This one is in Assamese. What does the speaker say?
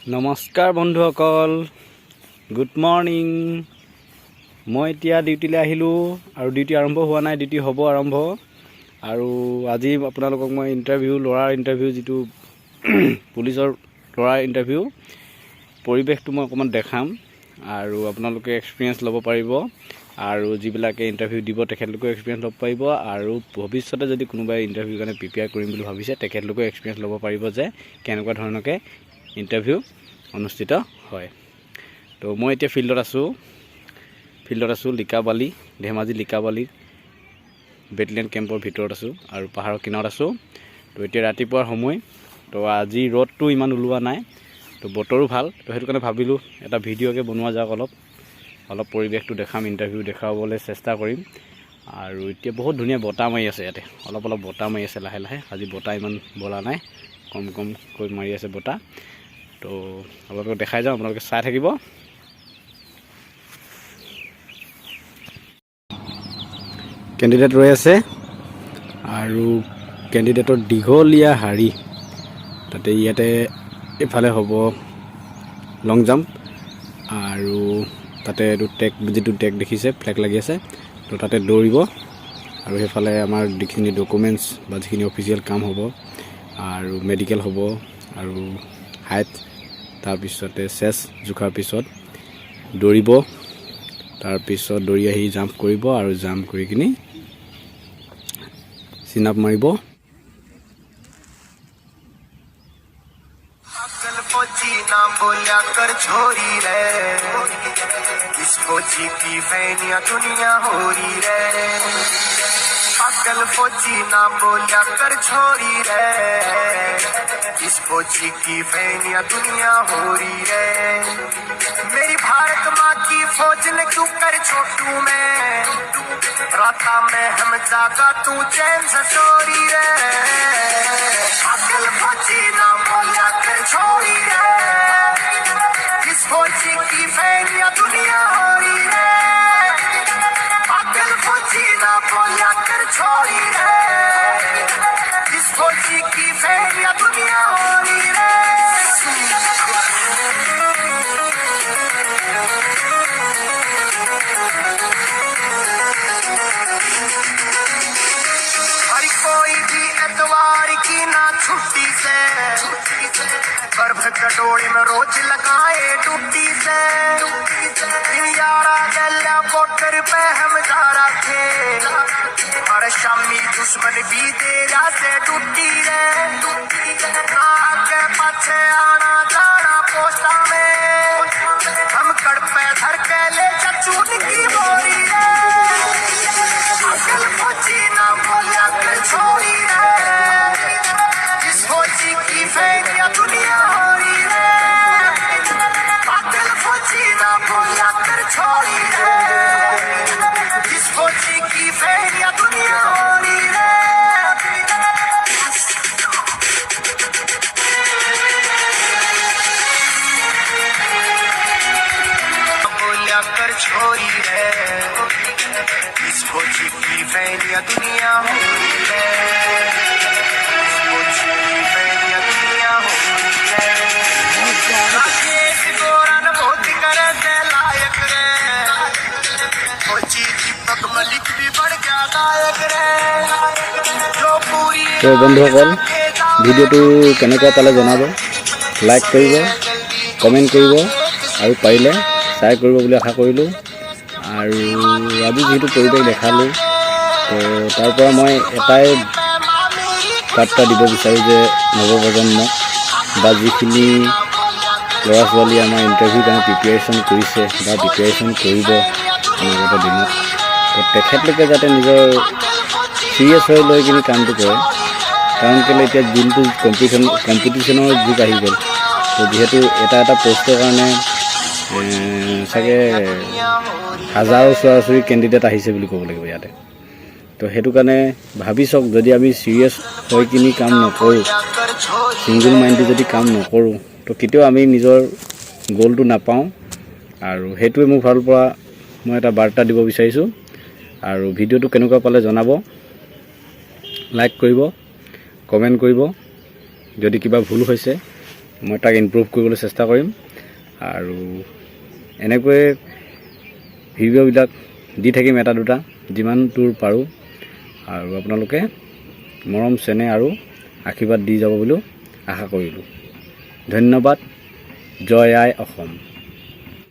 নমস্কাৰ বন্ধুসকল, গুড মৰ্নিং। মই এতিয়া ডিউটিলৈ আহিলোঁ আৰু ডিউটি আৰম্ভ হোৱা নাই, ডিউটি হ'ব আৰম্ভ। আৰু আজি আপোনালোকক মই ল'ৰাৰ ইণ্টাৰভিউ যিটো পুলিচৰ ল'ৰাৰ ইণ্টাৰভিউ পৰিৱেশটো মই অকণমান দেখাম আৰু আপোনালোকে এক্সপিৰিয়েঞ্চ ল'ব পাৰিব। আৰু যিবিলাকে ইণ্টাৰভিউ দিব তেখেতলোকেও এক্সপিৰিয়েঞ্চ ল'ব পাৰিব। আৰু ভৱিষ্যতে যদি কোনোবাই ইণ্টাৰভিউৰ কাৰণে প্ৰিপেয়াৰ কৰিম বুলি ভাবিছে তেখেতলোকেও এক্সপিৰিয়েঞ্চ ল'ব পাৰিব যে কেনেকুৱা ধৰণৰকৈ ইণ্টাৰভিউ অনুষ্ঠিত হয়। তো মই এতিয়া ফিল্ডত আছোঁ লিকাবালি, ধেমাজি লিকাবালি বেটেলিয়ান কেম্পৰ ভিতৰত আছোঁ আৰু পাহাৰৰ কিনাৰত আছোঁ। তো এতিয়া ৰাতিপুৱাৰ সময়, তো আজি ৰ'দটো ইমান ওলোৱা নাই, তো বতৰো ভাল। তো সেইটো কাৰণে ভাবিলোঁ এটা ভিডিঅ'কে বনোৱা যাওক, অলপ পৰিৱেশটো দেখাম, ইণ্টাৰভিউ দেখাবলৈ চেষ্টা কৰিম। আৰু এতিয়া বহুত ধুনীয়া বতাহ মাৰি আছে, ইয়াতে অলপ বতাহ মাৰি আছে লাহে লাহে। আজি বতাহ ইমান বলা নাই, কমকৈ মাৰি আছে বতাহ। তো আপোনালোকক দেখাই যাওঁ, আপোনালোকে চাই থাকিব। কেণ্ডিডেট ৰৈ আছে আৰু কেণ্ডিডেটৰ দীঘলীয়া শাৰী, ইয়াতে এইফালে হ'ব লং জাম্প আৰু তাতে যিটো টেগ দেখিছে ফ্লেগ লাগি আছে, তো তাতে দৌৰিব। আৰু সেইফালে আমাৰ যিখিনি ডকুমেণ্টছ বা যিখিনি অফিচিয়েল কাম হ'ব আৰু মেডিকেল হ'ব আৰু হাইট, তাৰপিছতে চেছ জোখাৰ পিছত দৌৰিব, তাৰপিছত দৌৰি আহি জাম্প কৰিব আৰু জাম্প কৰি কিনি চিন আপ মাৰিব। पागल फौजी ना बोलिया कर छोरी रे, इस फौजी की फैनिया दुनिया हो रही है। मेरी भारत माँ की फौज ने क्यों कर छोटू में, राता में हम जागा तू चैन से सोरी रे। पागल फौजी ना बोलिया कर छोरी रे, इस फौजी की फैनिया दुनिया हो रही है। पागल फौजी ना बोलिया कर छोरी रे, इस फौजी की फैलिया दुनिया हो रही है। हर कोई भी एतवार की ना छुट्टी से, बर्फ कटोरी में रोज लगाए टूटी से। यारा गला बॉर्डर पे हम जा रखे, हर शामी दुश्मन भी तेरा से टूटी रे। आगे पाछे आना जाना पोस्टा में, हम कड़ पे धर के ले चून की बोरी रे। पागल फौजी ना बोलिया कर छोरी रे, इस फौजी की फैलिया दुनिया हो रही है। पागल फौजी ना बोलिया कर छोरी रे, इस फौजी की फैलिया दुनिया हो रही है। बोलिया कर छोरी रे, इस फौजी की फैलिया दुनिया हो रही है। इस फौजी की फैलिया दुनिया हो रही है। राकेश गोरन बहुत करे से लायक रे, फौजी दीपक मलिक भी बढ़ गया गायक रे। जो पूरी তো বন্ধুসকল, ভিডিঅ'টো কেনেকুৱা পালে জনাব, লাইক কৰিব, কমেণ্ট কৰিব আৰু পাৰিলে শ্বেয়াৰ কৰিব বুলি আশা কৰিলোঁ। আৰু আজি যিহেতু পৰিৱেশ দেখালোঁ, তো তাৰ পৰা মই এটাই বাৰ্তা দিব বিচাৰোঁ যে নৱপ্ৰজন্মক বা যিখিনি ল'ৰা ছোৱালী আমাৰ ইণ্টাৰভিউৰ কাৰণে প্ৰিপেৰেশ্যন কৰিছে বা প্ৰিপেৰেশ্যন কৰিব অনাগত দিনত, তো তেখেতলোকে যাতে নিজৰ চিৰিয়াছ হৈ লৈ কিনি কামটো কৰে। কাৰণ কেলৈ এতিয়া যোনটো কম্পিটিশ্যনৰ যুগ আহি গ'ল, তো যিহেতু এটা পষ্টৰ কাৰণে চাগে হাজাৰ ওচৰা-ওচৰি কেণ্ডিডেট আহিছে বুলি ক'ব লাগিব ইয়াতে। তো সেইটো কাৰণে ভাবি চাওক, যদি আমি চিৰিয়াছ হৈ কিনি কাম নকৰোঁ, ছিংগুল মাইণ্ডটো যদি কাম নকৰোঁ, তো কেতিয়াও আমি নিজৰ গ'লটো নাপাওঁ। আৰু সেইটোৱে মোৰ ফালৰ পৰা মই এটা বাৰ্তা দিব বিচাৰিছোঁ। আৰু ভিডিঅ'টো কেনেকুৱা পালে জনাব, লাইক কৰিব, কমেণ্ট কৰিব। যদি কিবা ভুল হৈছে মই তাক ইমপ্ৰুভ কৰিবলৈ চেষ্টা কৰিম আৰু এনেকৈ ভিডিঅ'বিলাক দি থাকিম এটা দুটা যিমান দূৰ পাৰোঁ আৰু আপোনালোকে মৰম চেনেহ আৰু আশীৰ্বাদ দি যাব বুলিও আশা কৰিলোঁ। ধন্যবাদ। জয় আই অসম।